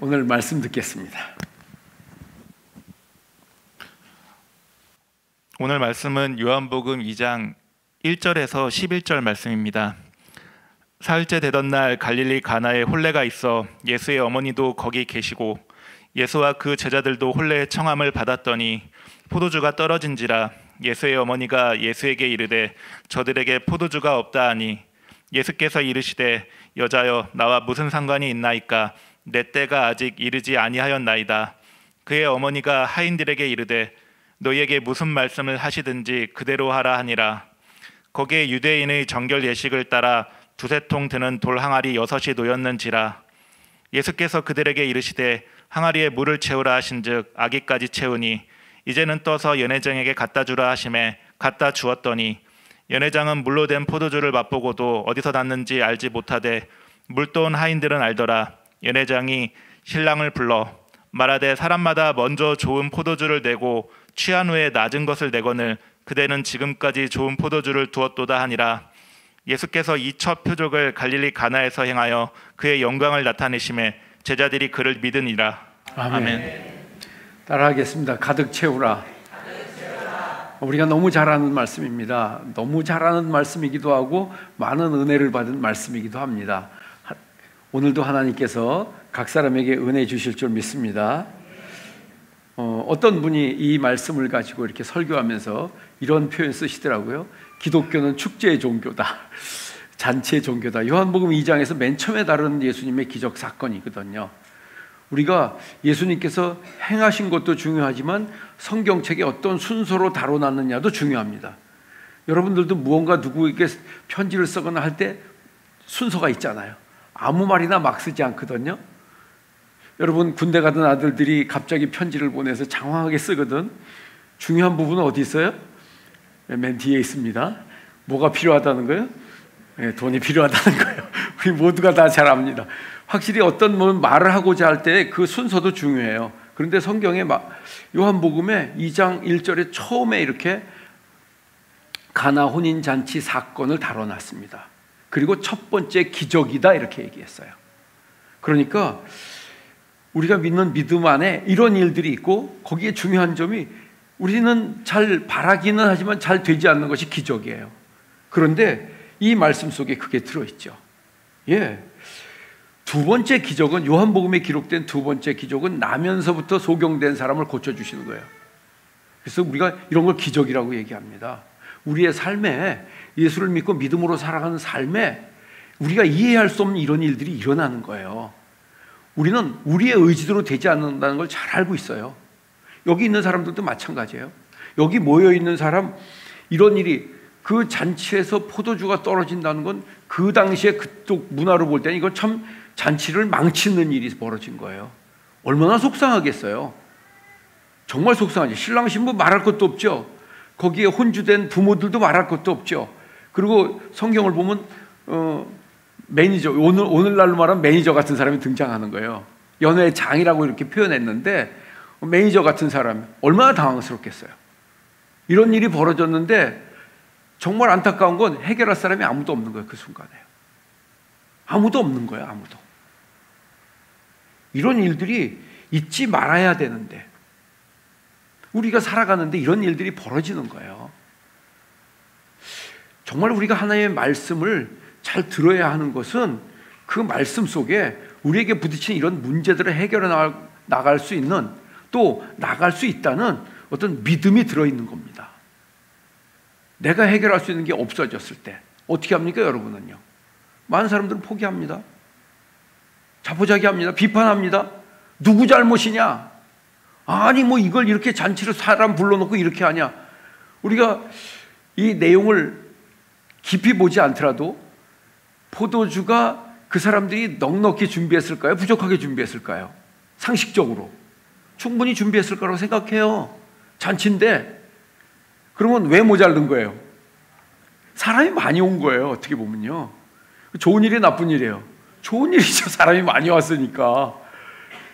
오늘 말씀 듣겠습니다. 오늘 말씀은 요한복음 2장 1절에서 11절 말씀입니다. 사흘째 되던 날 갈릴리 가나에 혼례가 있어 예수의 어머니도 거기 계시고 예수와 그 제자들도 혼례의 청함을 받았더니 포도주가 떨어진지라 예수의 어머니가 예수에게 이르되 저들에게 포도주가 없다 하니 예수께서 이르시되 여자여 나와 무슨 상관이 있나이까 내 때가 아직 이르지 아니하였나이다. 그의 어머니가 하인들에게 이르되 너희에게 무슨 말씀을 하시든지 그대로 하라 하니라. 거기에 유대인의 정결 예식을 따라 두세 통 드는 돌 항아리 6이 놓였는지라. 예수께서 그들에게 이르시되 항아리에 물을 채우라 하신즉 아기까지 채우니 이제는 떠서 연회장에게 갖다 주라 하시매 갖다 주었더니 연회장은 물로 된 포도주를 맛보고도 어디서 났는지 알지 못하되 물도온 하인들은 알더라. 연회장이 신랑을 불러 말하되 사람마다 먼저 좋은 포도주를 내고 취한 후에 낮은 것을 내거늘 그대는 지금까지 좋은 포도주를 두었도다 하니라. 예수께서 이 첫 표적을 갈릴리 가나에서 행하여 그의 영광을 나타내심에 제자들이 그를 믿으니라. 아멘. 따라하겠습니다. 가득 채우라. 우리가 너무 잘 아는 말씀입니다. 너무 잘 아는 말씀이기도 하고 많은 은혜를 받은 말씀이기도 합니다. 오늘도 하나님께서 각 사람에게 은혜 주실 줄 믿습니다. 어떤 분이 이 말씀을 가지고 이렇게 설교하면서 이런 표현 쓰시더라고요. 기독교는 축제의 종교다. 잔치의 종교다. 요한복음 2장에서 맨 처음에 다룬 예수님의 기적 사건이거든요. 우리가 예수님께서 행하신 것도 중요하지만 성경책에 어떤 순서로 다뤄놨느냐도 중요합니다. 여러분들도 무언가 누구에게 편지를 쓰거나 할 때 순서가 있잖아요. 아무 말이나 막 쓰지 않거든요. 여러분 군대 가던 아들들이 갑자기 편지를 보내서 장황하게 쓰거든. 중요한 부분은 어디 있어요? 맨 뒤에 있습니다. 뭐가 필요하다는 거예요? 돈이 필요하다는 거예요. 우리 모두가 다 잘 압니다. 확실히 어떤 말을 하고자 할 때 그 순서도 중요해요. 그런데 성경에 요한복음에 2장 1절에 처음에 이렇게 가나 혼인잔치 사건을 다뤄놨습니다. 그리고 첫 번째 기적이다 이렇게 얘기했어요. 그러니까 우리가 믿는 믿음 안에 이런 일들이 있고 거기에 중요한 점이 우리는 잘 바라기는 하지만 잘 되지 않는 것이 기적이에요. 그런데 이 말씀 속에 그게 들어있죠. 두 번째 기적은 요한복음에 기록된 두 번째 기적은 나면서부터 소경된 사람을 고쳐주시는 거예요. 그래서 우리가 이런 걸 기적이라고 얘기합니다. 우리의 삶에 예수를 믿고 믿음으로 살아가는 삶에 우리가 이해할 수 없는 이런 일들이 일어나는 거예요. 우리는 우리의 의지대로 되지 않는다는 걸 잘 알고 있어요. 여기 있는 사람들도 마찬가지예요. 여기 모여있는 사람 이런 일이 그 잔치에서 포도주가 떨어진다는 건 그 당시에 그쪽 문화로 볼 때는 이건 참 잔치를 망치는 일이 벌어진 거예요. 얼마나 속상하겠어요. 정말 속상하죠. 신랑 신부 말할 것도 없죠. 거기에 혼주된 부모들도 말할 것도 없죠. 그리고 성경을 보면 매니저, 오늘날로 말하면 매니저 같은 사람이 등장하는 거예요. 연애의 장이라고 이렇게 표현했는데 매니저 같은 사람 얼마나 당황스럽겠어요. 이런 일이 벌어졌는데 정말 안타까운 건 해결할 사람이 아무도 없는 거예요. 그 순간에 아무도 없는 거예요. 아무도. 이런 일들이 있지 말아야 되는데 우리가 살아가는데 이런 일들이 벌어지는 거예요. 정말 우리가 하나님의 말씀을 잘 들어야 하는 것은 그 말씀 속에 우리에게 부딪히는 이런 문제들을 해결해 나갈 수 있는, 또 나갈 수 있다는 어떤 믿음이 들어있는 겁니다. 내가 해결할 수 있는 게 없어졌을 때 어떻게 합니까? 여러분은요. 많은 사람들은 포기합니다. 자포자기합니다. 비판합니다. 누구 잘못이냐? 아니 뭐 이걸 이렇게 잔치로 사람 불러놓고 이렇게 하냐? 우리가 이 내용을 깊이 보지 않더라도 포도주가 그 사람들이 넉넉히 준비했을까요? 부족하게 준비했을까요? 상식적으로 충분히 준비했을 거라고 생각해요. 잔치인데. 그러면 왜 모자른 거예요? 사람이 많이 온 거예요. 어떻게 보면요. 좋은 일이 나쁜 일이에요. 좋은 일이죠. 사람이 많이 왔으니까.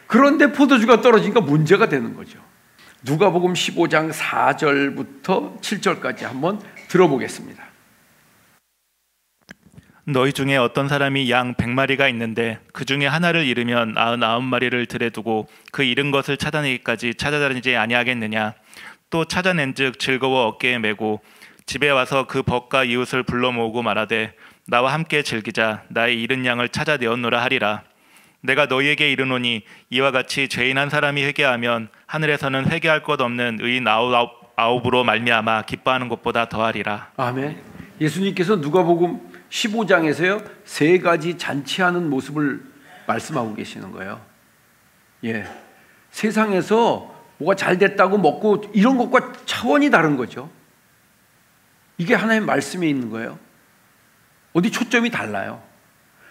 그런데 포도주가 떨어지니까 문제가 되는 거죠. 누가복음 15장 4절부터 7절까지 한번 들어보겠습니다. 너희 중에 어떤 사람이 양 100마리가 있는데 그 중에 하나를 잃으면 99마리를 들에 두고 그 잃은 것을 찾아내기까지 찾아다니지 아니하겠느냐. 또 찾아낸즉 즐거워 어깨에 메고 집에 와서 그 벗과 이웃을 불러 모으고 말하되 나와 함께 즐기자. 나의 잃은 양을 찾아내었노라 하리라. 내가 너희에게 이르노니 이와 같이 죄인 한 사람이 회개하면 하늘에서는 회개할 것 없는 의인 아홉으로 말미암아 기뻐하는 것보다 더하리라. 아멘. 예수님께서 누가복음 15장에서요 3가지 잔치하는 모습을 말씀하고 계시는 거예요. 예, 세상에서 뭐가 잘 됐다고 먹고 이런 것과 차원이 다른 거죠. 이게 하나님의 말씀에 있는 거예요. 어디 초점이 달라요.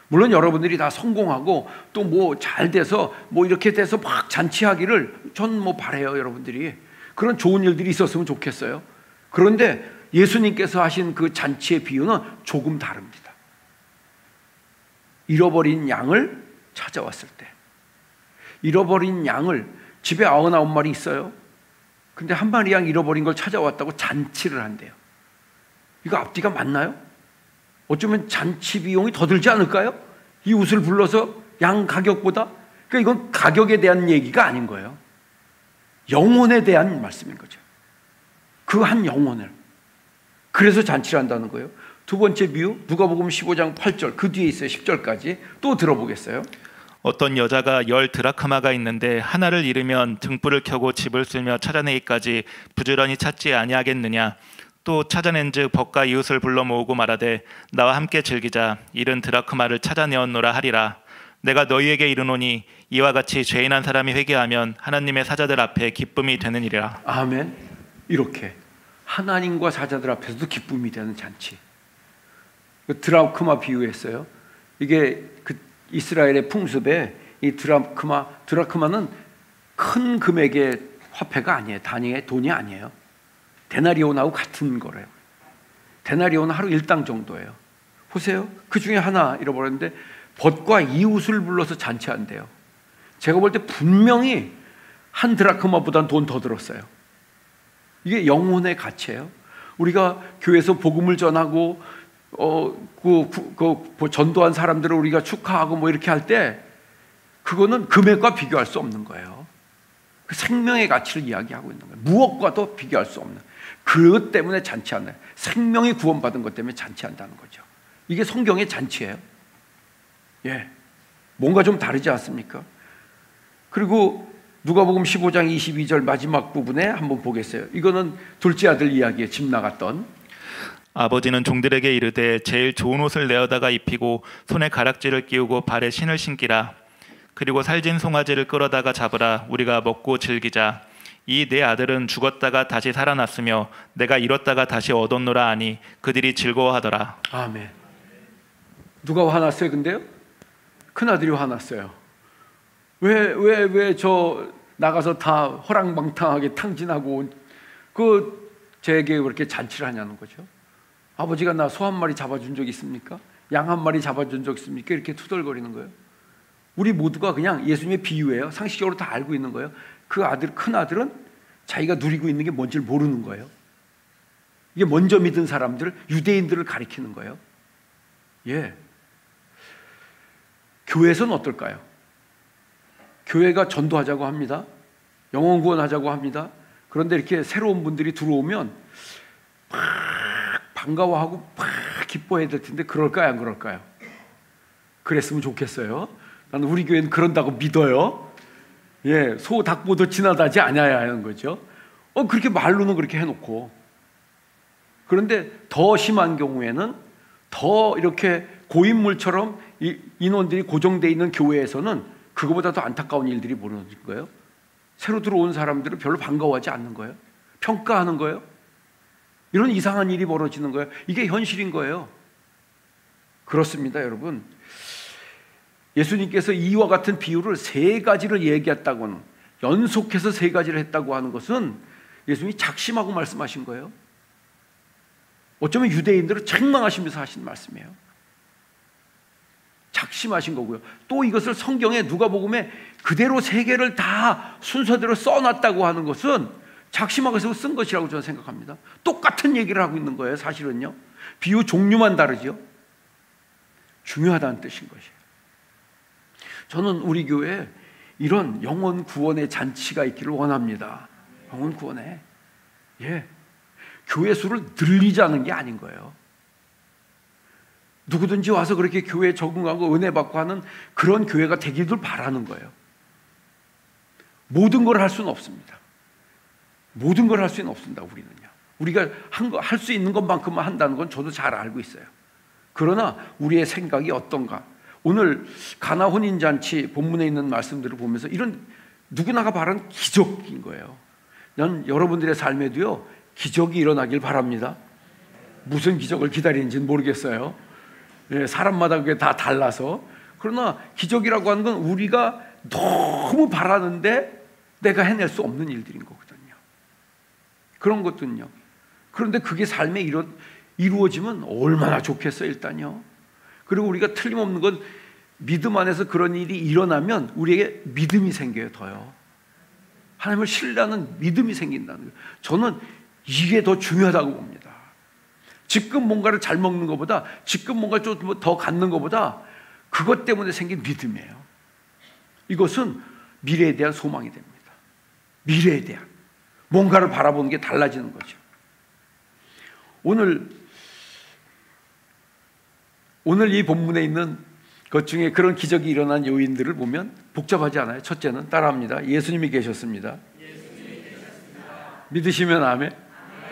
물론 여러분들이 다 성공하고 또 뭐 잘 돼서 뭐 이렇게 돼서 막 잔치하기를 전 뭐 바래요. 여러분들이 그런 좋은 일들이 있었으면 좋겠어요. 그런데 예수님께서 하신 그 잔치의 비유는 조금 다릅니다. 잃어버린 양을 찾아왔을 때, 잃어버린 양을 집에 99마리 있어요. 근데 한 마리 양 잃어버린 걸 찾아왔다고 잔치를 한대요. 이거 앞뒤가 맞나요? 어쩌면 잔치 비용이 더 들지 않을까요? 이웃을 불러서 양 가격보다. 그러니까 이건 가격에 대한 얘기가 아닌 거예요. 영혼에 대한 말씀인 거죠. 그 한 영혼을. 그래서 잔치를 한다는 거예요. 두 번째 비유, 누가복음 15장 8절, 그 뒤에 있어요. 10절까지 또 들어보겠어요. 어떤 여자가 10드라크마가 있는데 하나를 잃으면 등불을 켜고 집을 쓸며 찾아내기까지 부지런히 찾지 아니하겠느냐. 또 찾아낸즉 벗과 이웃을 불러 모으고 말하되 나와 함께 즐기자. 잃은 드라크마를 찾아내었노라 하리라. 내가 너희에게 이르노니 이와 같이 죄인 한 사람이 회개하면 하나님의 사자들 앞에 기쁨이 되느니라. 아멘. 이렇게 하나님과 사자들 앞에서도 기쁨이 되는 잔치. 드라크마 비유했어요. 이게 그 이스라엘의 풍습에 이 드라크마는 큰 금액의 화폐가 아니에요. 단위의 돈이 아니에요. 데나리온하고 같은 거래요. 데나리온은 하루 1당 정도예요. 보세요. 그 중에 하나 잃어버렸는데 벗과 이웃을 불러서 잔치한대요. 제가 볼 때 분명히 한 드라크마보다는 돈 더 들었어요. 이게 영혼의 가치예요. 우리가 교회에서 복음을 전하고 전도한 사람들을 우리가 축하하고 뭐 이렇게 할 때 그거는 금액과 비교할 수 없는 거예요. 그 생명의 가치를 이야기하고 있는 거예요. 무엇과도 비교할 수 없는. 그것 때문에 잔치하는 거예요. 생명이 구원받은 것 때문에 잔치한다는 거죠. 이게 성경의 잔치예요. 예, 뭔가 좀 다르지 않습니까? 그리고 누가복음 15장 22절 마지막 부분에 한번 보겠어요. 이거는 둘째 아들 이야기에 집 나갔던. 아버지는 종들에게 이르되 제일 좋은 옷을 내어다가 입히고 손에 가락지를 끼우고 발에 신을 신기라. 그리고 살진 송아지를 끌어다가 잡으라. 우리가 먹고 즐기자. 이 내 아들은 죽었다가 다시 살아났으며 내가 잃었다가 다시 얻었노라 하니 그들이 즐거워하더라. 아멘. 누가 화났어요? 근데요? 큰아들이 화났어요. 왜 저 나가서 다 허랑방탕하게 탕진하고 제게 그렇게 잔치를 하냐는 거죠. 아버지가 나 소 한 마리 잡아준 적 있습니까? 양 한 마리 잡아준 적 있습니까? 이렇게 투덜거리는 거예요. 우리 모두가 그냥 예수님의 비유예요. 상식적으로 다 알고 있는 거예요. 큰 아들은 자기가 누리고 있는 게 뭔지를 모르는 거예요. 이게 먼저 믿은 사람들, 유대인들을 가리키는 거예요. 예. 교회에서는 어떨까요? 교회가 전도하자고 합니다. 영혼 구원하자고 합니다. 그런데 이렇게 새로운 분들이 들어오면 막 반가워하고 막 기뻐해야 될 텐데 그럴까요? 안 그럴까요? 그랬으면 좋겠어요. 나는 우리 교회는 그런다고 믿어요. 예, 소 닭 보듯 지나다지 않아야 하는 거죠. 그렇게 말로는 그렇게 해놓고. 그런데 더 심한 경우에는 더 이렇게 고인물처럼 인원들이 고정되어 있는 교회에서는 그거보다 더 안타까운 일들이 벌어지는 거예요. 새로 들어온 사람들은 별로 반가워하지 않는 거예요. 평가하는 거예요. 이런 이상한 일이 벌어지는 거예요. 이게 현실인 거예요. 그렇습니다, 여러분. 예수님께서 이와 같은 비유를 3가지를 얘기했다고는, 연속해서 3가지를 했다고 하는 것은 예수님이 작심하고 말씀하신 거예요. 어쩌면 유대인들을 책망하시면서 하신 말씀이에요. 작심하신 거고요. 또 이것을 성경에 누가복음에 그대로 3개를 다 순서대로 써놨다고 하는 것은 작심하고서 쓴 것이라고 저는 생각합니다. 똑같은 얘기를 하고 있는 거예요. 사실은요. 비유 종류만 다르죠. 중요하다는 뜻인 것이에요. 저는 우리 교회에 이런 영혼 구원의 잔치가 있기를 원합니다. 영혼 구원에. 교회 수를 늘리자는 게 아닌 거예요. 누구든지 와서 그렇게 교회에 적응하고 은혜 받고 하는 그런 교회가 되기를 바라는 거예요. 모든 걸 할 수는 없습니다. 모든 걸 할 수는 없습니다. 우리가 할 수 있는 것만큼만 한다는 건 저도 잘 알고 있어요. 그러나 우리의 생각이 어떤가? 오늘 가나 혼인잔치 본문에 있는 말씀들을 보면서 이런 누구나가 바라는 기적인 거예요. 난 여러분들의 삶에도요, 기적이 일어나길 바랍니다. 무슨 기적을 기다리는지는 모르겠어요. 사람마다 그게 다 달라서. 그러나 기적이라고 하는 건 우리가 너무 바라는데 내가 해낼 수 없는 일들인 거거든요. 그런 것들은요. 그런데 그게 삶에 이루어지면 얼마나 좋겠어요, 일단요. 그리고 우리가 틀림없는 건 믿음 안에서 그런 일이 일어나면 우리에게 믿음이 생겨요, 더요. 하나님을 신뢰하는 믿음이 생긴다는 거예요. 저는 이게 더 중요하다고 봅니다. 지금 뭔가를 잘 먹는 것보다, 지금 뭔가를 좀 더 갖는 것보다 그것 때문에 생긴 믿음이에요. 이것은 미래에 대한 소망이 됩니다. 미래에 대한 뭔가를 바라보는 게 달라지는 거죠. 오늘 이 본문에 있는 것 중에 그런 기적이 일어난 요인들을 보면 복잡하지 않아요. 첫째는 따라합니다. 예수님이 계셨습니다. 믿으시면 아멘.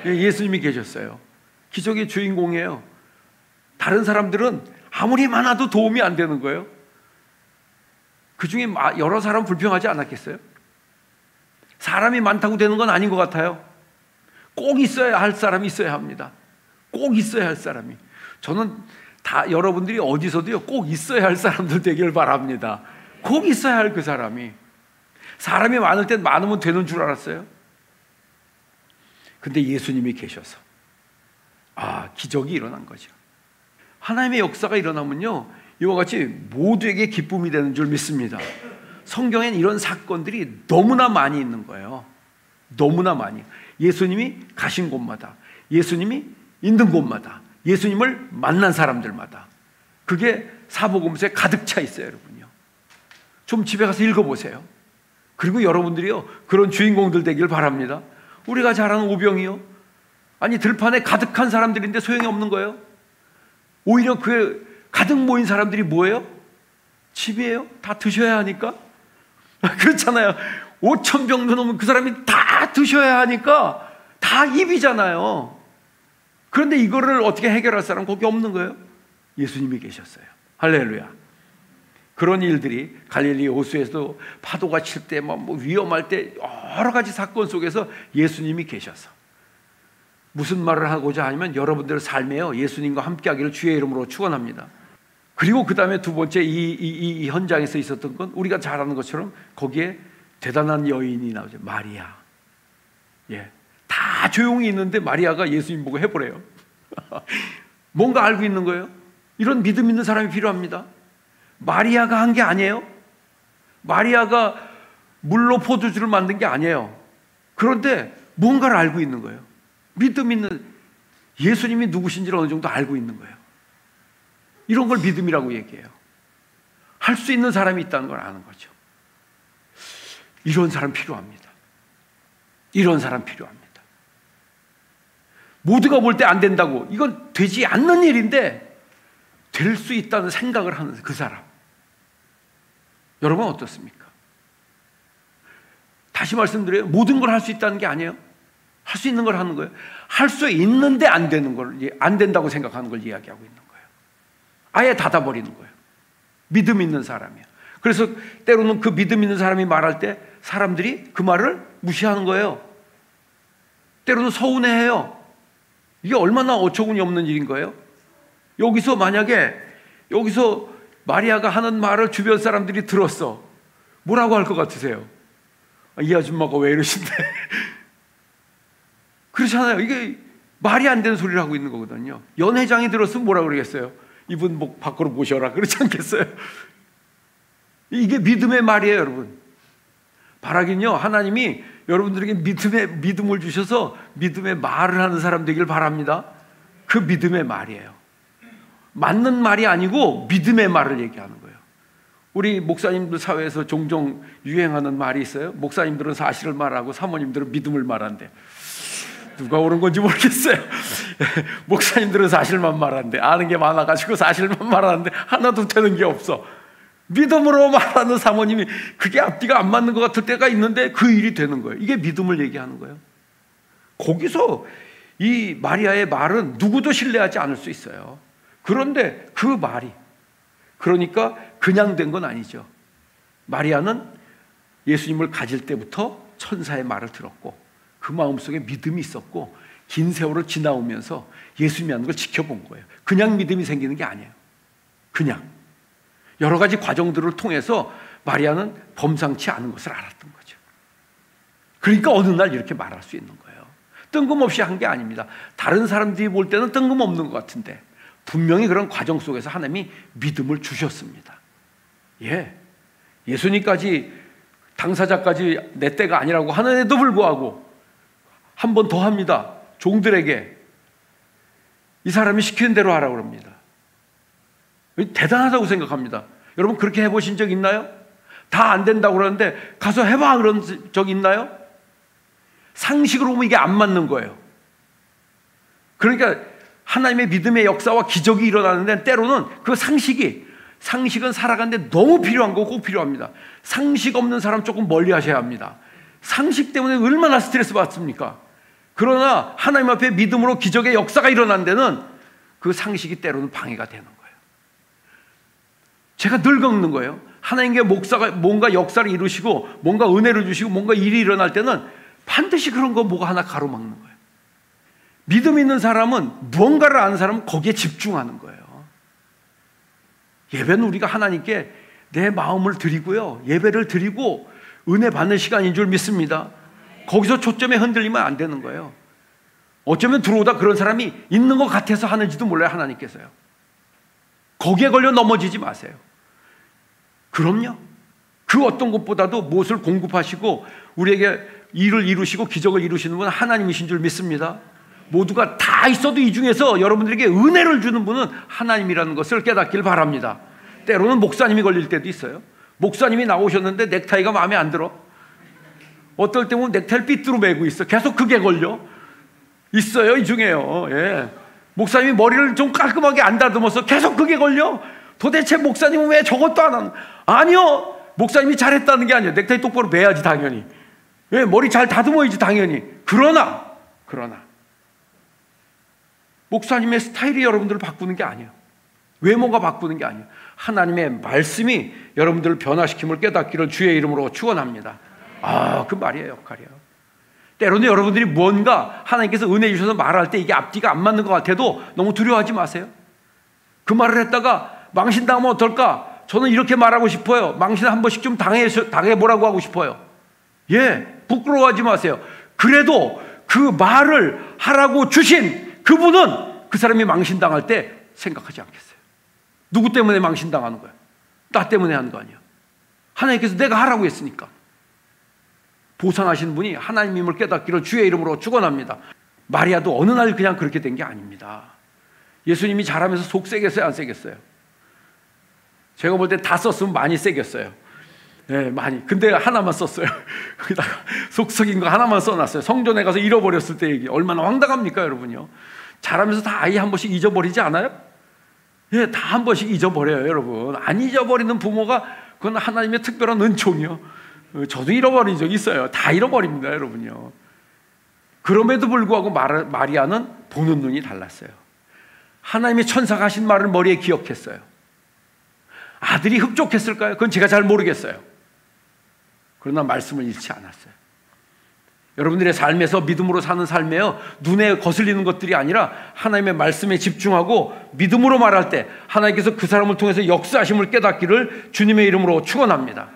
예수님이 계셨어요. 기적의 주인공이에요. 다른 사람들은 아무리 많아도 도움이 안 되는 거예요. 그 중에 여러 사람 불평하지 않았겠어요? 사람이 많다고 되는 건 아닌 것 같아요. 꼭 있어야 할 사람이 있어야 합니다. 꼭 있어야 할 사람이. 저는 다 여러분들이 어디서도요, 꼭 있어야 할 사람들 되길 바랍니다. 꼭 있어야 할 그 사람이. 사람이 많을 땐 많으면 되는 줄 알았어요. 근데 예수님이 계셔서 기적이 일어난 거죠. 하나님의 역사가 일어나면요, 이와 같이 모두에게 기쁨이 되는 줄 믿습니다. 성경엔 이런 사건들이 너무나 많이 있는 거예요. 너무나 많이. 예수님이 가신 곳마다, 예수님이 있는 곳마다, 예수님을 만난 사람들마다 그게 사복음서에 가득 차 있어요, 여러분요. 좀 집에 가서 읽어보세요. 그리고 여러분들이요, 그런 주인공들 되길 바랍니다. 우리가 잘 아는 오병이요, 아니 들판에 가득한 사람들인데 소용이 없는 거예요. 오히려 그 가득 모인 사람들이 뭐예요? 집이에요. 다 드셔야 하니까. 그렇잖아요. 5,000병도 넘으면 그 사람이 다 드셔야 하니까 다 입이잖아요. 그런데 이거를 어떻게 해결할 사람 거기 없는 거예요. 예수님이 계셨어요. 할렐루야. 그런 일들이 갈릴리 호수에서도 파도가 칠 때 뭐 위험할 때 여러 가지 사건 속에서 예수님이 계셔서 무슨 말을 하고자 하면 여러분들 삶에요, 예수님과 함께하기를 주의 이름으로 축원합니다. 그리고 그 다음에 두 번째 이 현장에서 있었던 건 우리가 잘 아는 것처럼 거기에 대단한 여인이 나오죠. 마리아. 다 조용히 있는데 마리아가 예수님 보고 해보래요. 뭔가 알고 있는 거예요. 이런 믿음 있는 사람이 필요합니다. 마리아가 한 게 아니에요. 마리아가 물로 포도주를 만든 게 아니에요. 그런데 뭔가를 알고 있는 거예요. 믿음 있는, 예수님이 누구신지를 어느 정도 알고 있는 거예요. 이런 걸 믿음이라고 얘기해요. 할 수 있는 사람이 있다는 걸 아는 거죠. 이런 사람 필요합니다. 이런 사람 필요합니다. 모두가 볼 때 안 된다고, 이건 되지 않는 일인데 될 수 있다는 생각을 하는 그 사람. 여러분 어떻습니까? 다시 말씀드려요. 모든 걸 할 수 있다는 게 아니에요. 할 수 있는 걸 하는 거예요. 할 수 있는데 안 되는 걸, 안 된다고 생각하는 걸 이야기하고 있는 거예요. 아예 닫아버리는 거예요. 믿음 있는 사람이에요. 그래서 때로는 그 믿음 있는 사람이 말할 때 사람들이 그 말을 무시하는 거예요. 때로는 서운해해요. 이게 얼마나 어처구니 없는 일인 거예요. 여기서 만약에 마리아가 하는 말을 주변 사람들이 들었어. 뭐라고 할 것 같으세요? 이 아줌마가 왜 이러신데? 그렇잖아요. 이게 말이 안 되는 소리를 하고 있는 거거든요. 연회장이 들었으면 뭐라 그러겠어요? 이분 밖으로 모셔라. 그렇지 않겠어요? 이게 믿음의 말이에요, 여러분. 바라긴요, 하나님이 여러분들에게 믿음을 주셔서 믿음의 말을 하는 사람 되길 바랍니다. 그 믿음의 말이에요. 맞는 말이 아니고 믿음의 말을 얘기하는 거예요. 우리 목사님들 사회에서 종종 유행하는 말이 있어요. 목사님들은 사실을 말하고 사모님들은 믿음을 말한대. 누가 옳은 건지 모르겠어요. 목사님들은 사실만 말하는데, 아는 게 많아가지고 사실만 말하는데 하나도 되는 게 없어. 믿음으로 말하는 사모님이 그게 앞뒤가 안 맞는 것 같을 때가 있는데 그 일이 되는 거예요. 이게 믿음을 얘기하는 거예요. 거기서 이 마리아의 말은 누구도 신뢰하지 않을 수 있어요. 그런데 그 말이, 그러니까 그냥 된 건 아니죠. 마리아는 예수님을 가질 때부터 천사의 말을 들었고 그 마음속에 믿음이 있었고 긴 세월을 지나오면서 예수님이 하는 걸 지켜본 거예요. 그냥 믿음이 생기는 게 아니에요. 그냥 여러 가지 과정들을 통해서 마리아는 범상치 않은 것을 알았던 거죠. 그러니까 어느 날 이렇게 말할 수 있는 거예요. 뜬금없이 한 게 아닙니다. 다른 사람들이 볼 때는 뜬금없는 것 같은데 분명히 그런 과정 속에서 하나님이 믿음을 주셨습니다. 예수님까지 당사자까지 내 때가 아니라고 하는데도 불구하고 한 번 더 합니다. 종들에게 이 사람이 시키는 대로 하라고 합니다. 대단하다고 생각합니다. 여러분 그렇게 해보신 적 있나요? 다 안 된다고 그러는데 가서 해봐 그런 적 있나요? 상식으로 보면 이게 안 맞는 거예요. 그러니까 하나님의 믿음의 역사와 기적이 일어나는데 때로는 그 상식은 살아가는데 너무 필요한 거 꼭 필요합니다. 상식 없는 사람 조금 멀리 하셔야 합니다. 상식 때문에 얼마나 스트레스 받습니까? 그러나 하나님 앞에 믿음으로 기적의 역사가 일어난 데는 그 상식이 때로는 방해가 되는 거예요. 제가 늘 겪는 거예요. 하나님께 뭔가 역사를 이루시고 뭔가 은혜를 주시고 뭔가 일이 일어날 때는 반드시 그런 거 뭐가 하나 가로막는 거예요. 믿음 있는 사람은, 무언가를 아는 사람은 거기에 집중하는 거예요. 예배는 우리가 하나님께 내 마음을 드리고요, 예배를 드리고 은혜 받는 시간인 줄 믿습니다. 거기서 초점에 흔들리면 안 되는 거예요. 어쩌면 들어오다 그런 사람이 있는 것 같아서 하는지도 몰라요. 하나님께서요. 거기에 걸려 넘어지지 마세요. 그럼요. 그 어떤 것보다도 무엇을 공급하시고 우리에게 일을 이루시고 기적을 이루시는 분은 하나님이신 줄 믿습니다. 모두가 다 있어도 이 중에서 여러분들에게 은혜를 주는 분은 하나님이라는 것을 깨닫길 바랍니다. 때로는 목사님이 걸릴 때도 있어요. 목사님이 나오셨는데 넥타이가 마음에 안 들어. 어떨 때 보면 넥타이를 삐뚤어 매고 있어. 계속 그게 걸려. 있어요, 이 중에요. 목사님이 머리를 좀 깔끔하게 안 다듬어서 계속 그게 걸려. 도대체 목사님은 왜 저것도 안 하는? 아니요, 목사님이 잘했다는 게 아니에요. 넥타이 똑바로 매야지 당연히. 머리 잘 다듬어야지 당연히. 그러나 목사님의 스타일이 여러분들을 바꾸는 게 아니에요. 외모가 바꾸는 게 아니에요. 하나님의 말씀이 여러분들을 변화시킴을 깨닫기를 주의 이름으로 축원합니다. 그 말이에요, 역할이에요. 때로는 여러분들이 뭔가 하나님께서 은혜 주셔서 말할 때 이게 앞뒤가 안 맞는 것 같아도 너무 두려워하지 마세요. 그 말을 했다가 망신당하면 어떨까? 저는 이렇게 말하고 싶어요. 망신 한 번씩 좀 당해보라고 하고 싶어요. 부끄러워하지 마세요. 그래도 그 말을 하라고 주신 그분은 그 사람이 망신당할 때 생각하지 않겠어요. 누구 때문에 망신당하는 거야? 나 때문에 하는 거 아니야. 하나님께서 내가 하라고 했으니까. 보상하신 분이 하나님임을 깨닫기를 주의 이름으로 축원합니다. 마리아도 어느 날 그냥 그렇게 된 게 아닙니다. 예수님이 자라면서 속 세겠어요, 안 세겠어요? 제가 볼 때 다 썼으면 많이 세겠어요. 많이. 근데 하나만 썼어요. 거기다가 속 썩인 거 하나만 써놨어요. 성전에 가서 잃어버렸을 때 얘기. 얼마나 황당합니까, 여러분요? 자라면서 다 아이 한 번씩 잊어버리지 않아요? 다 한 번씩 잊어버려요, 여러분. 안 잊어버리는 부모가 그건 하나님의 특별한 은총이요. 저도 잃어버린 적 있어요. 다 잃어버립니다, 여러분요. 그럼에도 불구하고 마리아는 보는 눈이 달랐어요. 하나님의 천사가 하신 말을 머리에 기억했어요. 아들이 흡족했을까요? 그건 제가 잘 모르겠어요. 그러나 말씀을 잃지 않았어요. 여러분들의 삶에서 믿음으로 사는 삶에요, 눈에 거슬리는 것들이 아니라 하나님의 말씀에 집중하고 믿음으로 말할 때 하나님께서 그 사람을 통해서 역사하심을 깨닫기를 주님의 이름으로 축원합니다.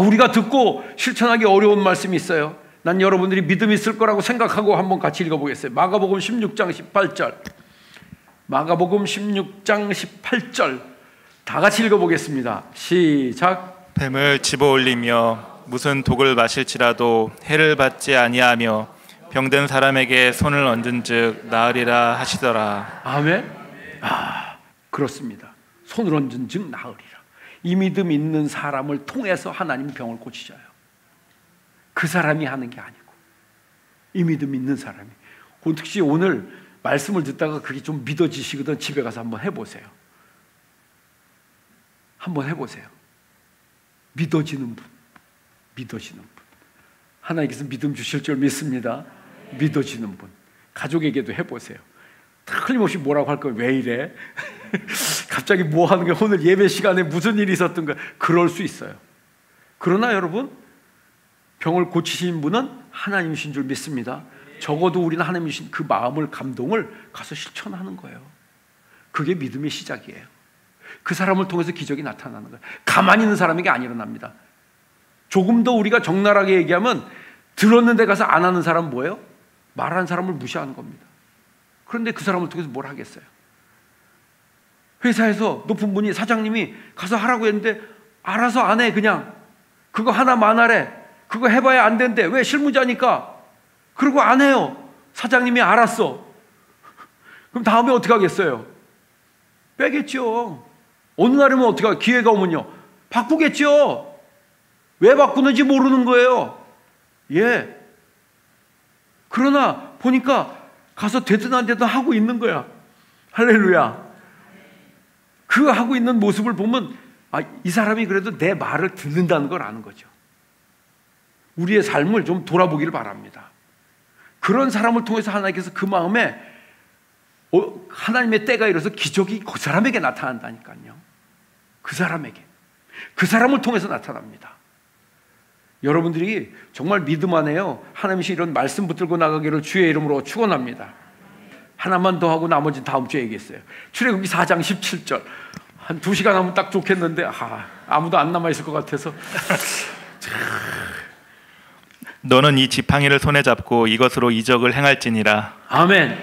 우리가 듣고 실천하기 어려운 말씀이 있어요. 난 여러분들이 믿음이 있을 거라고 생각하고 한번 같이 읽어보겠어요. 마가복음 16장 18절. 마가복음 16장 18절 다 같이 읽어보겠습니다. 시작. 뱀을 집어올리며 무슨 독을 마실지라도 해를 받지 아니하며 병든 사람에게 손을 얹은즉 나으리라 하시더라. 아멘. 그렇습니다. 손을 얹은 즉 나으리라. 이 믿음 있는 사람을 통해서 하나님이 병을 고치셔요. 그 사람이 하는 게 아니고 이 믿음 있는 사람이. 혹시 오늘 말씀을 듣다가 그게 좀 믿어지시거든 집에 가서 한번 해보세요. 한번 해보세요. 믿어지는 분, 믿어지는 분. 하나님께서 믿음 주실 줄 믿습니다. 믿어지는 분. 가족에게도 해보세요. 틀림없이 뭐라고 할 거예요. 왜 이래? 갑자기 뭐 하는 거야? 오늘 예배 시간에 무슨 일이 있었던 거야? 그럴 수 있어요. 그러나 여러분, 병을 고치신 분은 하나님이신 줄 믿습니다. 적어도 우리는 하나님이신 그 마음을, 감동을 가서 실천하는 거예요. 그게 믿음의 시작이에요. 그 사람을 통해서 기적이 나타나는 거예요. 가만히 있는 사람에게 안 일어납니다. 조금 더 우리가 적나라하게 얘기하면 들었는데 가서 안 하는 사람은 뭐예요? 말하는 사람을 무시하는 겁니다. 그런데 그 사람을 통해서 뭘 하겠어요? 회사에서 높은 분이, 사장님이 가서 하라고 했는데 알아서 안 해. 그냥 그거 하나만 하래. 그거 해봐야 안 된대. 왜? 실무자니까. 그리고 안 해요. 사장님이 알았어. 그럼 다음에 어떻게 하겠어요? 빼겠죠. 어느 날이면 어떻게 하겠어요? 기회가 오면요, 바꾸겠죠. 왜 바꾸는지 모르는 거예요. 예. 그러나 보니까 가서 되든 안 되든 하고 있는 거야. 할렐루야. 그 하고 있는 모습을 보면 이 사람이 그래도 내 말을 듣는다는 걸 아는 거죠. 우리의 삶을 좀 돌아보기를 바랍니다. 그런 사람을 통해서 하나님께서 그 마음에 하나님의 때가 이뤄서 기적이 그 사람에게 나타난다니까요. 그 사람에게. 그 사람을 통해서 나타납니다. 여러분들이 정말 믿음 안에요, 하나님이 이런 말씀 붙들고 나가기를 주의 이름으로 축원합니다. 하나만 더 하고 나머지는 다음 주에 얘기했어요. 출애굽기 4장 17절. 한 2시간 하면 딱 좋겠는데 아무도 안 남아있을 것 같아서. 너는 이 지팡이를 손에 잡고 이것으로 이적을 행할지니라. 아멘.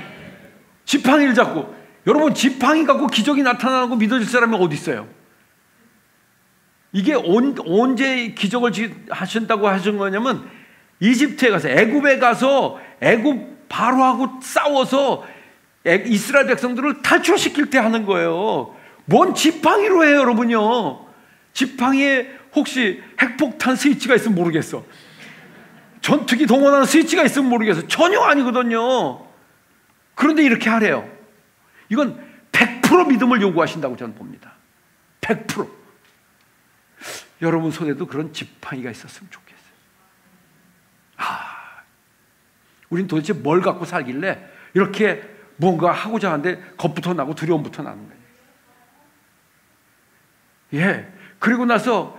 지팡이를 잡고. 여러분, 지팡이 갖고 기적이 나타나고 믿어질 사람이 어디 있어요? 이게 언제 기적을 하신다고 하신 거냐면, 이집트에 가서, 애굽에 가서 애굽 바로하고 싸워서 이스라엘 백성들을 탈출시킬 때 하는 거예요. 뭔 지팡이로 해요, 여러분요. 지팡이에 혹시 핵폭탄 스위치가 있으면 모르겠어. 전투기 동원하는 스위치가 있으면 모르겠어. 전혀 아니거든요. 그런데 이렇게 하래요. 이건 100% 믿음을 요구하신다고 저는 봅니다. 100%. 여러분 손에도 그런 지팡이가 있었으면 좋겠어요. 우린 도대체 뭘 갖고 살길래 이렇게 뭔가 하고자 하는데 겁부터 나고 두려움부터 나는 거예요. 예. 그리고 나서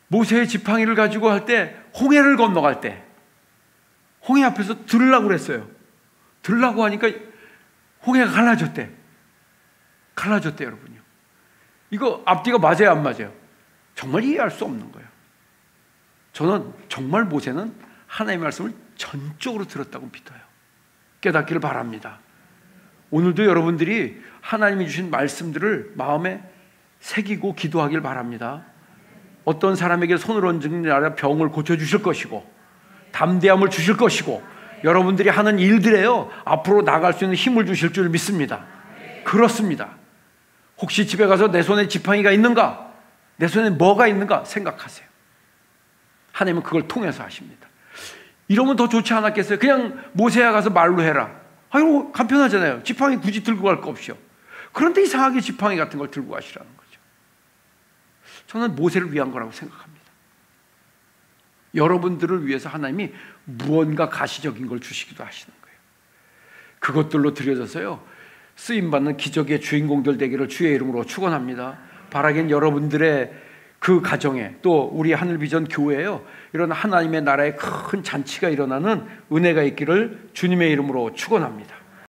모세의 지팡이를 가지고 할 때, 홍해를 건너갈 때 홍해 앞에서 들으려고 그랬어요. 들으려고 하니까 홍해가 갈라졌대. 여러분요. 이거 앞뒤가 맞아요, 안 맞아요? 정말 이해할 수 없는 거예요. 저는 정말 모세는 하나님의 말씀을 전적으로 들었다고 믿어요. 깨닫기를 바랍니다. 오늘도 여러분들이 하나님이 주신 말씀들을 마음에 새기고 기도하길 바랍니다. 어떤 사람에게 손을 얹은 나라 병을 고쳐주실 것이고, 담대함을 주실 것이고, 여러분들이 하는 일들에요, 앞으로 나갈 수 있는 힘을 주실 줄 믿습니다. 그렇습니다. 혹시 집에 가서 내 손에 지팡이가 있는가? 내 손에 뭐가 있는가? 생각하세요. 하나님은 그걸 통해서 하십니다. 이러면 더 좋지 않았겠어요? 그냥 모세야 가서 말로 해라. 아이고, 간편하잖아요. 지팡이 굳이 들고 갈 거 없이요. 그런데 이상하게 지팡이 같은 걸 들고 가시라는 거죠. 저는 모세를 위한 거라고 생각합니다. 여러분들을 위해서 하나님이 무언가 가시적인 걸 주시기도 하시는 거예요. 그것들로 드려져서요, 쓰임받는 기적의 주인공들 되기를 주의 이름으로 축원합니다. 바라긴 여러분들의 그 가정에, 또 우리 하늘비전 교회에요, 이런 하나님의 나라의 큰 잔치가 일어나는 은혜가 있기를 주님의 이름으로 축원합니다.